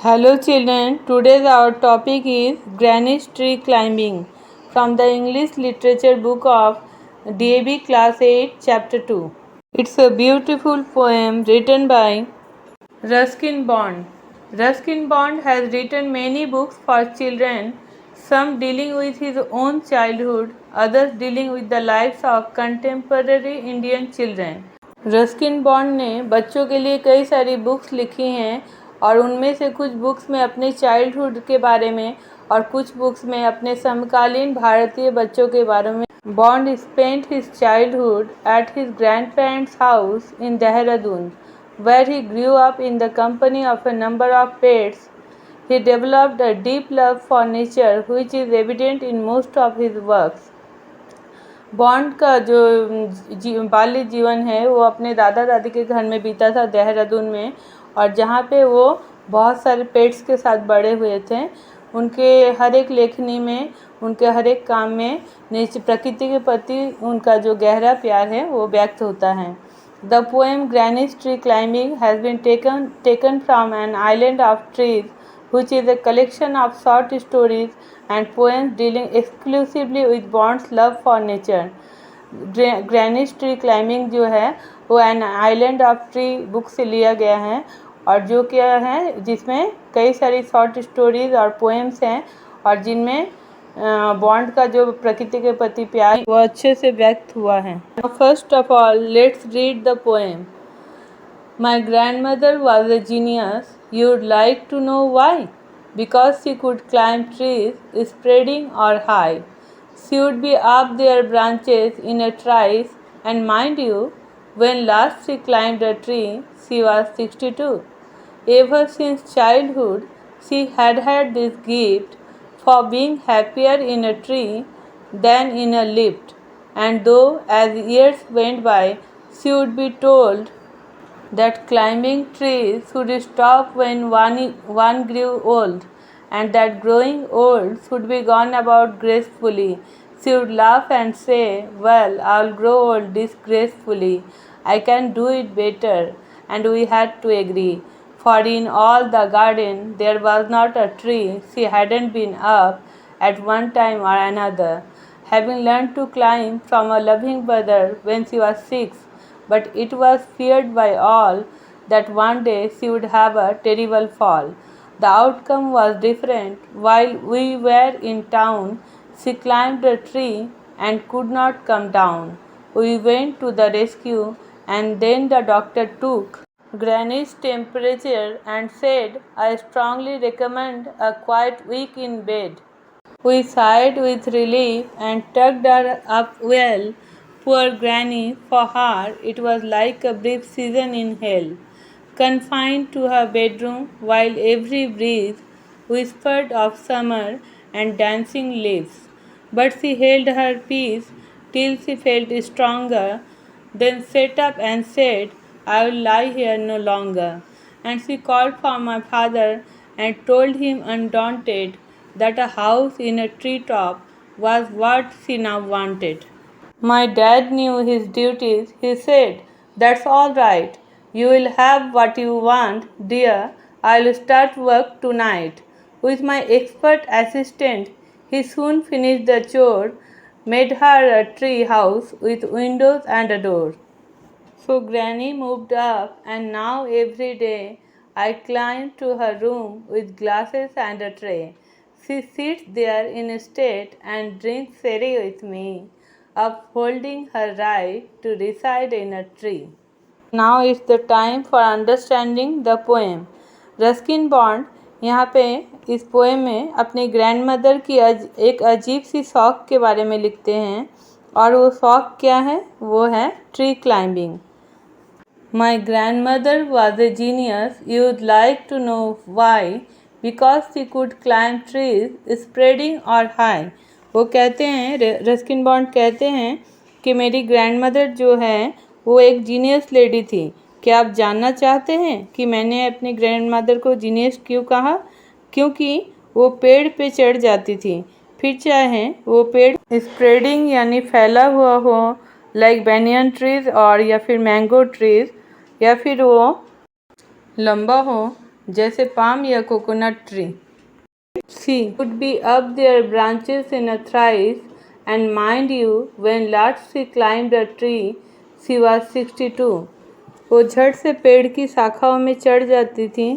Hello children, today's our topic is Granny's Tree Climbing from the English Literature book of DAB Class 8 Chapter 2. It's a beautiful poem written by Ruskin Bond. Ruskin Bond has written many books for children, some dealing with his own childhood, others dealing with the lives of contemporary Indian children. Ruskin bond ने बच्चों के लिए कई सारी books लिखी हैं और उनमें से कुछ बुक्स में अपने चाइल्डहुड के बारे में और कुछ बुक्स में अपने समकालीन भारतीय बच्चों के बारे में। Bond spent his childhood at his grand parents house in Dehradun, where he grew up in the company of a number of pets. He developed a deep love for nature, which is evident in most of his works. Bond का जो बाल्य जीवन है वो अपने दादा दादी के घर में बीता था देहरादून में, और जहाँ पे वो बहुत सारे पेट्स के साथ बड़े हुए थे। उनके हर एक लेखनी में, उनके हर एक काम में प्रकृति के प्रति उनका जो गहरा प्यार है वो व्यक्त होता है। The poem granny's tree climbing has been taken from an island of trees which is a collection of short stories and poems dealing exclusively with Bond's love for nature. Granny's Tree Climbing जो है वो N island of tree book से लिया गया है, और जो क्या है जिसमें कई सारी शॉर्ट स्टोरीज और पोएम्स हैं और जिनमें बॉन्ड का जो प्रकृति के प्रति प्यार वो अच्छे से व्यक्त हुआ है। First of all let's read the poem. My grandmother was a genius. You'd like to know why? Because she could climb trees, spreading or high. She would be up their branches in a trice, and mind you, when last she climbed a tree, she was 62. Ever since childhood, she had had this gift for being happier in a tree than in a lift, and though as years went by, she would be told that climbing trees should stop when one grew old, and that growing old should be gone about gracefully. She would laugh and say, "Well, I'll grow old disgracefully. I can do it better." And we had to agree, for in all the garden there was not a tree she hadn't been up at one time or another, having learned to climb from a loving brother when she was 6. But it was feared by all that one day she would have a terrible fall. The outcome was different. While we were in town, she climbed a tree and could not come down. We went to the rescue, and then the doctor took Granny's temperature and said, "I strongly recommend a quiet week in bed." We sighed with relief and tucked her up well. Poor Granny, for her it was like a brief season in hell, confined to her bedroom while every breeze whispered of summer and dancing leaves. But she held her peace till she felt stronger, then sat up and said, "I will lie here no longer." And she called for my father and told him undaunted that a house in a treetop was what she now wanted. My dad knew his duties. He said, "That's all right. You will have what you want, dear. I'll start work tonight." With my expert assistant, he soon finished the chore, made her a tree house with windows and a door. So Granny moved up, and now every day I climb to her room with glasses and a tray. She sits there in state and drinks sherry with me, upholding her right to reside in a tree. Now is the time for understanding the poem. Ruskin bond यहाँ पे इस poem में अपनी grandmother की एक अजीब सी शौक़ के बारे में लिखते हैं, और वो शौक़ क्या है? वो है tree climbing. My grandmother was a genius. You'd like to know why? Because she could climb trees, spreading or high. वो कहते हैं, रस्किन बॉन्ड कहते हैं कि मेरी ग्रैंडमदर जो है वो एक जीनियस लेडी थी। क्या आप जानना चाहते हैं कि मैंने अपनी ग्रैंडमदर को जीनियस क्यों कहा? क्योंकि वो पेड़ पे चढ़ जाती थी, फिर चाहे वो पेड़ स्प्रेडिंग यानी फैला हुआ हो, लाइक बैनियन ट्रीज और या फिर मैंगो ट्रीज, या फिर वो लंबा हो जैसे पाम या coconut tree. She would be up their branches in a thrice, and mind you, when last she climbed a tree, she was 62. वो झट से पेड़ की शाखाओं में चढ़ जाती थी।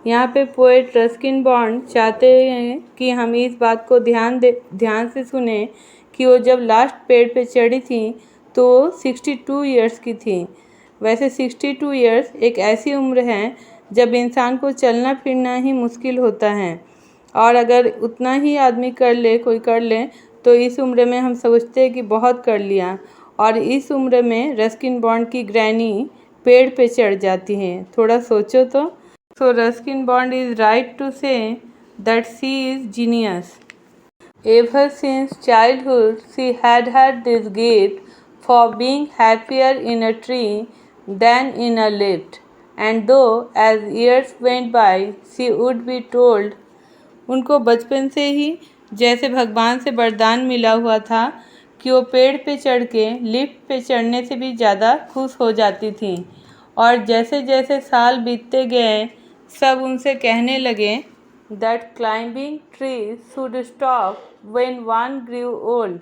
यहाँ पे पोएट रस्किन बॉन्ड चाहते हैं कि हम इस बात को ध्यान से सुने कि वो जब लास्ट पेड़ पे चढ़ी थी तो 62 इयर्स की थी। वैसे 62 इयर्स एक ऐसी उम्र है जब इंसान को चलना फिरना ही मुश्किल होता है, और अगर उतना ही आदमी कोई कर ले तो इस उम्र में हम सोचते हैं कि बहुत कर लिया। और इस उम्र में रस्किन बॉन्ड की ग्रैनी पेड़ पे चढ़ जाती हैं। थोड़ा सोचो तो। So Ruskin Bond is right to say that she is genius. Ever since childhood, she had had this gift for being happier in a tree than in a lift, and though as years went by, she would be told, उनको बचपन से ही जैसे भगवान से वरदान मिला हुआ था कि वो पेड़ पे चढ़ के लिफ्ट पे चढ़ने से भी ज़्यादा खुश हो जाती थी। और जैसे जैसे साल बीतते गए सब उनसे कहने लगे that climbing trees should stop when one grew old।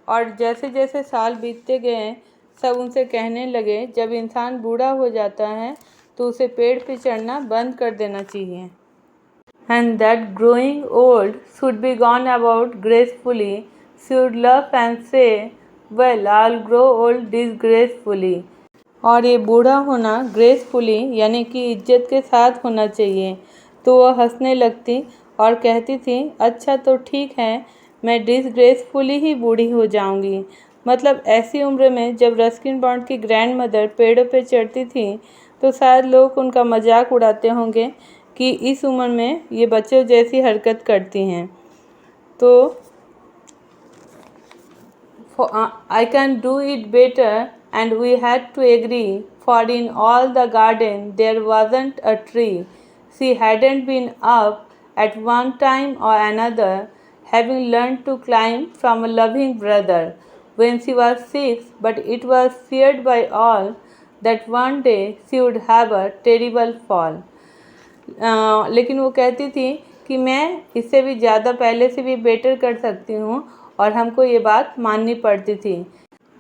और जैसे जैसे साल बीतते गए सब उनसे कहने लगे जब इंसान बूढ़ा हो जाता है तो उसे पेड़ पे चढ़ना बंद कर देना चाहिए। And that growing old should be gone about gracefully, should laugh and say, well, I'll grow old disgracefully। और ये बूढ़ा होना ग्रेसफुली यानी कि इज्जत के साथ होना चाहिए। तो वह हंसने लगती और कहती थी, अच्छा तो ठीक है, मैं डिसग्रेसफुली ही बूढ़ी हो जाऊंगी। मतलब ऐसी उम्र में जब रस्किन बॉन्ड की ग्रैंड मदर पेड़ों पे चढ़ती थी तो शायद लोग उनका मजाक उड़ाते होंगे कि इस उम्र में ये बच्चों जैसी हरकत करती हैं। तो I can do it better, and we had to agree, for in all the garden there wasn't a tree she hadn't been up at one time or another, having learned to climb from a loving brother when she was 6, but it was feared by all that one day she would have a terrible fall। लेकिन वो कहती थी कि मैं इससे भी ज़्यादा पहले से भी बेटर कर सकती हूँ, और हमको ये बात माननी पड़ती थी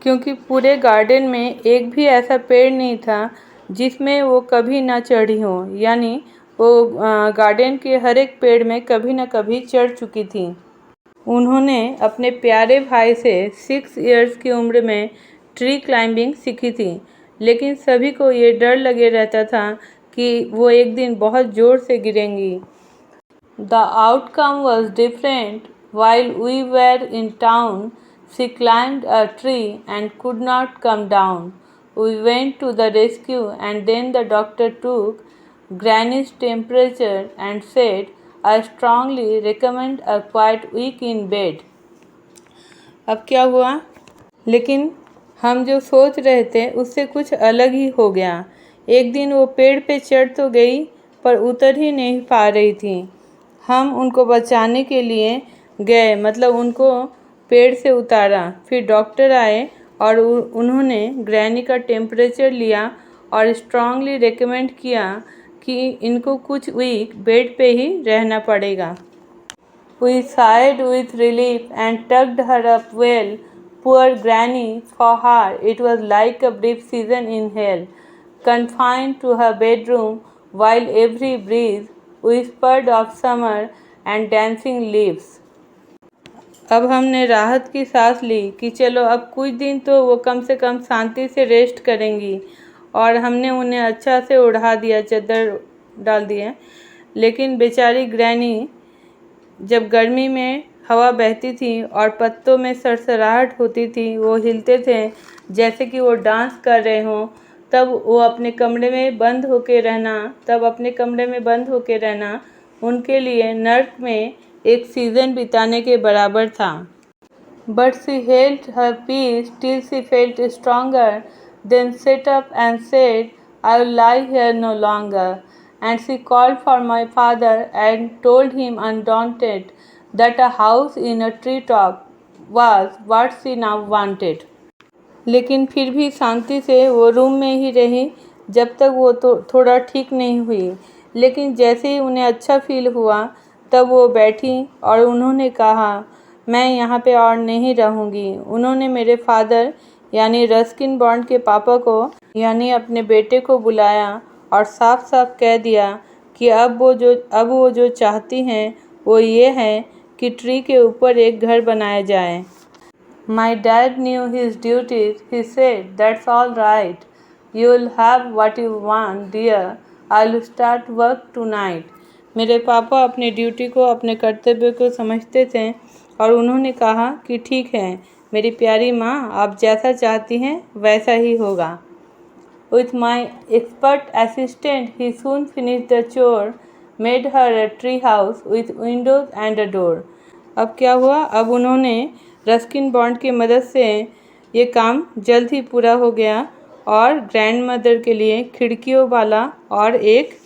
क्योंकि पूरे गार्डन में एक भी ऐसा पेड़ नहीं था जिसमें वो कभी ना चढ़ी हो। यानी वो गार्डन के हर एक पेड़ में कभी ना कभी चढ़ चुकी थी। उन्होंने अपने प्यारे भाई से 6 इयर्स की उम्र में ट्री क्लाइंबिंग सीखी थी, लेकिन सभी को ये डर लगे रहता था कि वो एक दिन बहुत ज़ोर से गिरेंगी। The outcome was different। While we were in town, she climbed a tree and could not come down. We went to the rescue, and then the doctor took Granny's temperature and said, I strongly recommend a quiet week in bed। अब क्या हुआ? लेकिन हम जो सोच रहे थे उससे कुछ अलग ही हो गया। एक दिन वो पेड़ पे चढ़ तो गई पर उतर ही नहीं पा रही थी। हम उनको बचाने के लिए गए, मतलब उनको पेड़ से उतारा। फिर डॉक्टर आए और उन्होंने ग्रैनी का टेम्परेचर लिया और स्ट्रांगली रेकमेंड किया कि इनको कुछ वीक बेड पे ही रहना पड़ेगा। We sighed with relief and tucked her up well। Poor Granny, for her it was like a brief season in hell, confined to her bedroom while every breeze whispered of summer and dancing leaves। अब हमने राहत की सांस ली कि चलो अब कुछ दिन तो वो कम से कम शांति से रेस्ट करेंगी, और हमने उन्हें अच्छा से उड़ा दिया, चादर डाल दिए। लेकिन बेचारी ग्रैनी, जब गर्मी में हवा बहती थी और पत्तों में सरसराहट होती थी, वो हिलते थे जैसे कि वो डांस कर रहे हों, तब अपने कमरे में बंद होके रहना उनके लिए नर्क में एक सीज़न बिताने के बराबर था। But she held her peace till she felt stronger, then sat up and said, I will lie here no longer। And she called for my father and told him undaunted that a house in a treetop was what she now wanted। लेकिन फिर भी शांति से वो room में ही रही जब तक वो तो थोड़ा ठीक नहीं हुई। लेकिन जैसे ही उन्हें अच्छा फील हुआ तब वो बैठी और उन्होंने कहा, मैं यहाँ पे और नहीं रहूँगी। उन्होंने मेरे फादर यानी रस्किन बॉन्ड के पापा को यानी अपने बेटे को बुलाया और साफ साफ कह दिया कि अब वो जो चाहती हैं वो ये है कि ट्री के ऊपर एक घर बनाया जाए। My dad knew his duties. He said, that's all right. You'll have what you want, dear. I'll start work tonight. मेरे पापा अपने ड्यूटी को, अपने कर्तव्य को समझते थे और उन्होंने कहा कि ठीक है मेरी प्यारी माँ, आप जैसा चाहती हैं वैसा ही होगा। With my expert assistant, he soon finished the chore, made her a tree house with windows and a door. अब क्या हुआ, अब उन्होंने रस्किन बॉन्ड की मदद से ये काम जल्द ही पूरा हो गया और ग्रैंड मदर के लिए खिड़कियों वाला और एक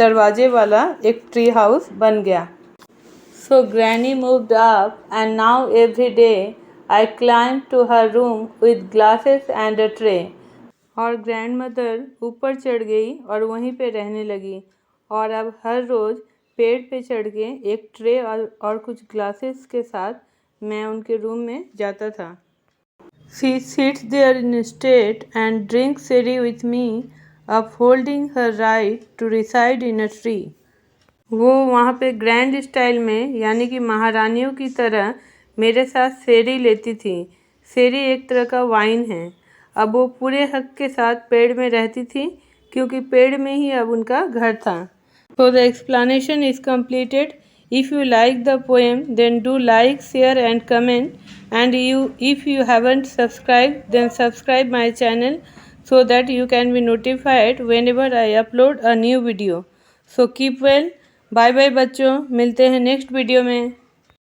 दरवाजे वाला एक ट्री हाउस बन गया। So Granny moved up and now every day I climbed to her room with glasses and a tray. और ग्रैंड मदर ऊपर चढ़ गई और वहीं पे रहने लगी और अब हर रोज़ पेड़ पे चढ़ के एक ट्रे और कुछ ग्लासेस के साथ मैं उनके रूम में जाता था। She sits there instead and drinks sherry with me, upholding her right to reside in a tree. वो वहाँ पे ग्रैंड स्टाइल में यानी कि महारानियों की तरह मेरे साथ शेरी लेती थी। शेरी एक तरह का वाइन है। अब वो पूरे हक के साथ पेड़ में रहती थी क्योंकि पेड़ में ही अब उनका घर था। So the explanation is completed. If you like the poem, then do like, share and comment. And if you haven't subscribed, then subscribe my channel so that you can be notified whenever I upload a new video. So keep well. Bye bye बच्चों, मिलते हैं next video में।